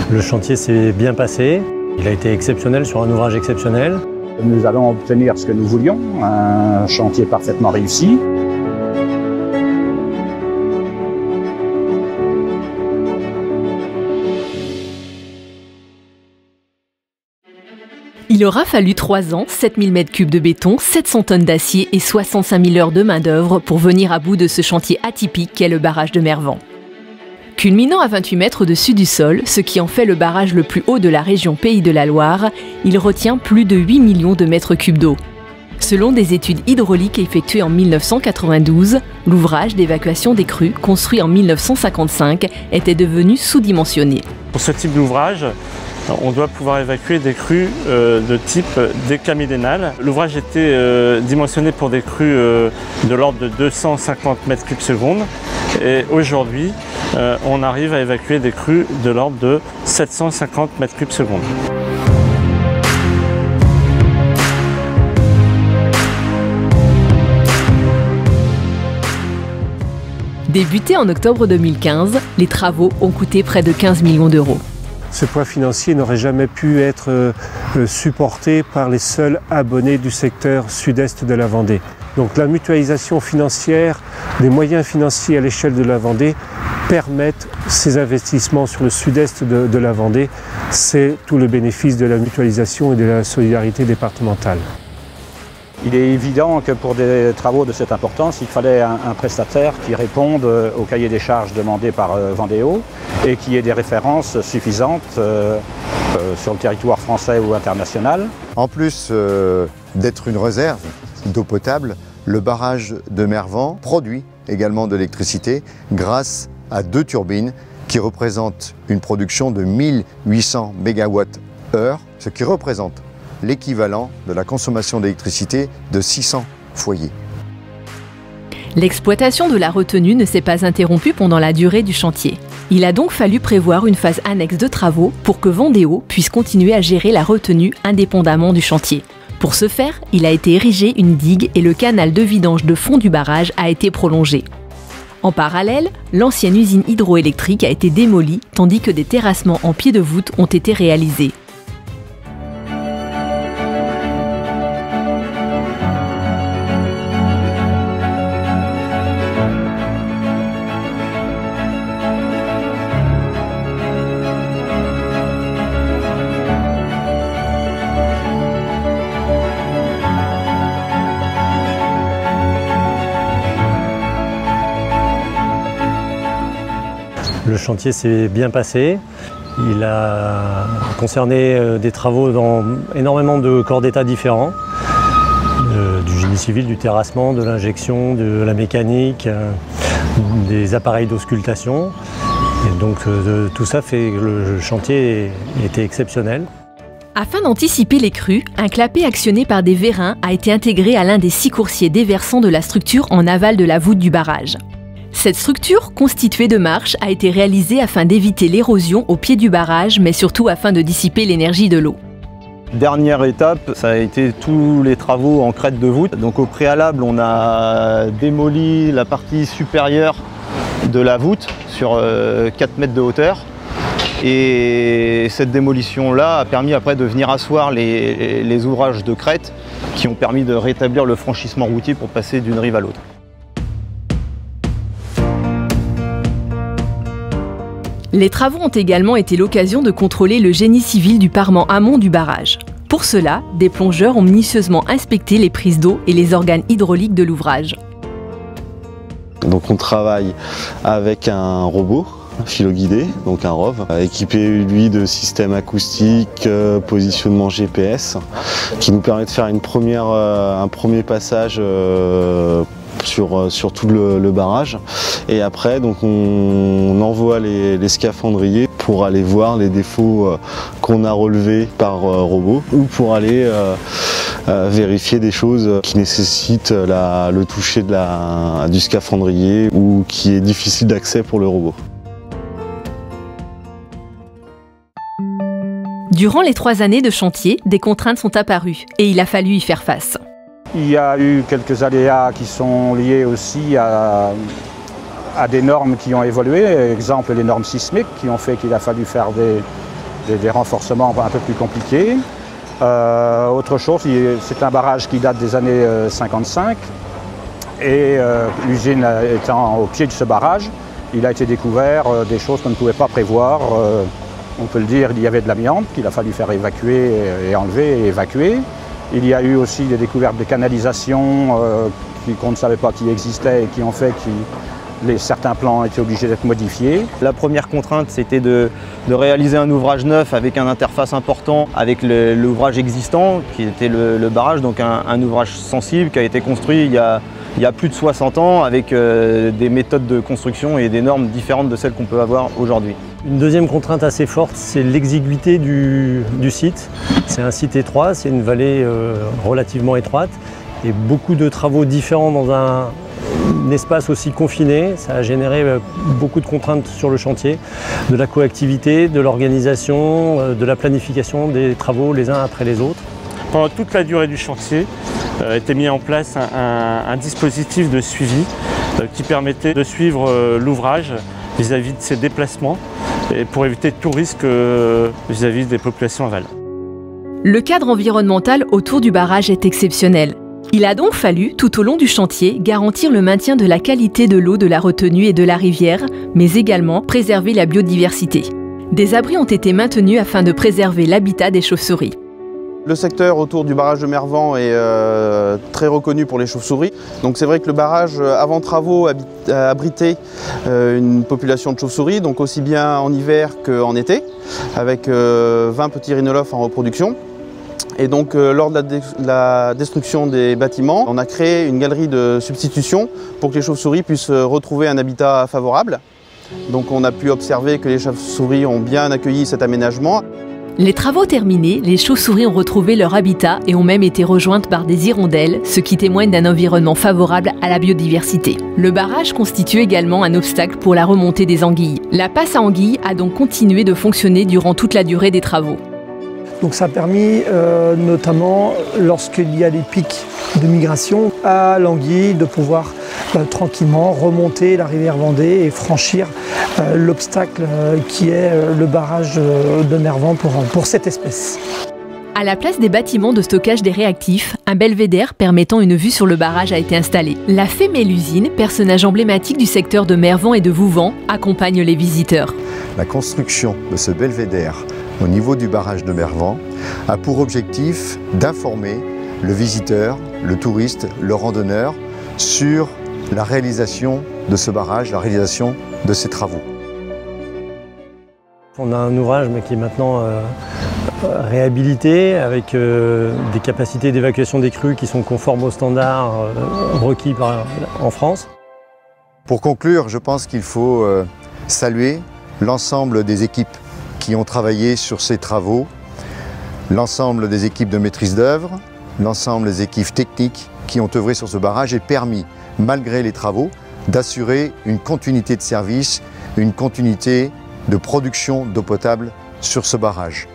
Le chantier s'est bien passé, il a été exceptionnel sur un ouvrage exceptionnel. Nous allons obtenir ce que nous voulions, un chantier parfaitement réussi. Il aura fallu 3 ans, 7000 m3 de béton, 700 tonnes d'acier et 65 000 heures de main-d'œuvre pour venir à bout de ce chantier atypique qu'est le barrage de Mervan. Culminant à 28 mètres au-dessus du sol, ce qui en fait le barrage le plus haut de la région Pays de la Loire, il retient plus de 8 millions de mètres cubes d'eau. Selon des études hydrauliques effectuées en 1992, l'ouvrage d'évacuation des crues, construit en 1955, était devenu sous-dimensionné. Pour ce type d'ouvrage, on doit pouvoir évacuer des crues de type décamidénal. L'ouvrage était dimensionné pour des crues de l'ordre de 250 m3/s et aujourd'hui on arrive à évacuer des crues de l'ordre de 750 m3/s. Débutés en octobre 2015, les travaux ont coûté près de 15 millions d'euros. Ce poids financier n'aurait jamais pu être supporté par les seuls abonnés du secteur sud-est de la Vendée. Donc la mutualisation financière, des moyens financiers à l'échelle de la Vendée permettent ces investissements sur le sud-est de la Vendée. C'est tout le bénéfice de la mutualisation et de la solidarité départementale. Il est évident que pour des travaux de cette importance, il fallait un prestataire qui réponde au cahier des charges demandé par Vendéo et qui ait des références suffisantes sur le territoire français ou international. En plus d'être une réserve d'eau potable, le barrage de Mervan produit également de l'électricité grâce à 2 turbines qui représentent une production de 1800 MWh, ce qui représente l'équivalent de la consommation d'électricité de 600 foyers. L'exploitation de la retenue ne s'est pas interrompue pendant la durée du chantier. Il a donc fallu prévoir une phase annexe de travaux pour que Vendéo puisse continuer à gérer la retenue indépendamment du chantier. Pour ce faire, il a été érigé une digue et le canal de vidange de fond du barrage a été prolongé. En parallèle, l'ancienne usine hydroélectrique a été démolie tandis que des terrassements en pied de voûte ont été réalisés. Le chantier s'est bien passé. Il a concerné des travaux dans énormément de corps d'état différents, du génie civil, du terrassement, de l'injection, de la mécanique, des appareils d'auscultation. Et donc tout ça fait que le chantier était exceptionnel. Afin d'anticiper les crues, un clapet actionné par des vérins a été intégré à l'un des 6 coursiers déversants de la structure en aval de la voûte du barrage. Cette structure, constituée de marches, a été réalisée afin d'éviter l'érosion au pied du barrage, mais surtout afin de dissiper l'énergie de l'eau. Dernière étape, ça a été tous les travaux en crête de voûte. Donc au préalable, on a démoli la partie supérieure de la voûte sur 4 mètres de hauteur. Et cette démolition-là a permis après de venir asseoir les ouvrages de crête qui ont permis de rétablir le franchissement routier pour passer d'une rive à l'autre. Les travaux ont également été l'occasion de contrôler le génie civil du parement amont du barrage. Pour cela, des plongeurs ont minutieusement inspecté les prises d'eau et les organes hydrauliques de l'ouvrage. Donc on travaille avec un robot filoguidé, donc un ROV, équipé lui de systèmes acoustiques, positionnement GPS, qui nous permet de faire un premier passage sur tout le barrage. Et après, donc, on envoie les scaphandriers pour aller voir les défauts qu'on a relevés par robot ou pour aller vérifier des choses qui nécessitent le toucher du scaphandrier ou qui est difficile d'accès pour le robot. Durant les 3 années de chantier, des contraintes sont apparues et il a fallu y faire face. Il y a eu quelques aléas qui sont liés aussi à des normes qui ont évolué, exemple les normes sismiques qui ont fait qu'il a fallu faire des renforcements un peu plus compliqués. Autre chose, c'est un barrage qui date des années 55 et l'usine étant au pied de ce barrage, il a été découvert des choses qu'on ne pouvait pas prévoir. On peut le dire, il y avait de l'amiante qu'il a fallu faire évacuer et enlever et évacuer. Il y a eu aussi des découvertes de canalisations qu'on ne savait pas qui existaient et qui ont fait que certains plans ont été obligés d'être modifiés. La première contrainte, c'était de réaliser un ouvrage neuf avec un interface important avec l'ouvrage existant, qui était le barrage, donc un ouvrage sensible qui a été construit il y a plus de 60 ans avec des méthodes de construction et des normes différentes de celles qu'on peut avoir aujourd'hui. Une deuxième contrainte assez forte, c'est l'exiguïté du site. C'est un site étroit, c'est une vallée relativement étroite et beaucoup de travaux différents dans un espace aussi confiné. Ça a généré beaucoup de contraintes sur le chantier, de la coactivité, de l'organisation, de la planification des travaux les uns après les autres. Pendant toute la durée du chantier, a été mis en place un dispositif de suivi qui permettait de suivre l'ouvrage vis-à-vis de ses déplacements et pour éviter tout risque vis-à-vis des populations aval. Le cadre environnemental autour du barrage est exceptionnel. Il a donc fallu, tout au long du chantier, garantir le maintien de la qualité de l'eau de la retenue et de la rivière, mais également préserver la biodiversité. Des abris ont été maintenus afin de préserver l'habitat des chauves-souris. Le secteur autour du barrage de Mervent est très reconnu pour les chauves-souris. Donc c'est vrai que le barrage, avant travaux, abritait une population de chauves-souris, donc aussi bien en hiver qu'en été, avec 20 petits rhinolophes en reproduction. Et donc lors de la destruction des bâtiments, on a créé une galerie de substitution pour que les chauves-souris puissent retrouver un habitat favorable. Donc on a pu observer que les chauves-souris ont bien accueilli cet aménagement. Les travaux terminés, les chauves-souris ont retrouvé leur habitat et ont même été rejointes par des hirondelles, ce qui témoigne d'un environnement favorable à la biodiversité. Le barrage constitue également un obstacle pour la remontée des anguilles. La passe à anguilles a donc continué de fonctionner durant toute la durée des travaux. Donc ça a permis notamment lorsqu'il y a des pics de migration à l'anguille de pouvoir tranquillement remonter la rivière Vendée et franchir l'obstacle qui est le barrage de Mervent pour cette espèce. À la place des bâtiments de stockage des réactifs, un belvédère permettant une vue sur le barrage a été installé. La fée Mélusine, personnage emblématique du secteur de Mervent et de Vouvant, accompagne les visiteurs. La construction de ce belvédère au niveau du barrage de Mervent a pour objectif d'informer le visiteur, le touriste, le randonneur sur la réalisation de ce barrage, la réalisation de ces travaux. On a un ouvrage qui est maintenant réhabilité avec des capacités d'évacuation des crues qui sont conformes aux standards requis en France. Pour conclure, je pense qu'il faut saluer l'ensemble des équipes qui ont travaillé sur ces travaux, l'ensemble des équipes de maîtrise d'œuvre, l'ensemble des équipes techniques qui ont œuvré sur ce barrage et permis, malgré les travaux, d'assurer une continuité de service, une continuité de production d'eau potable sur ce barrage.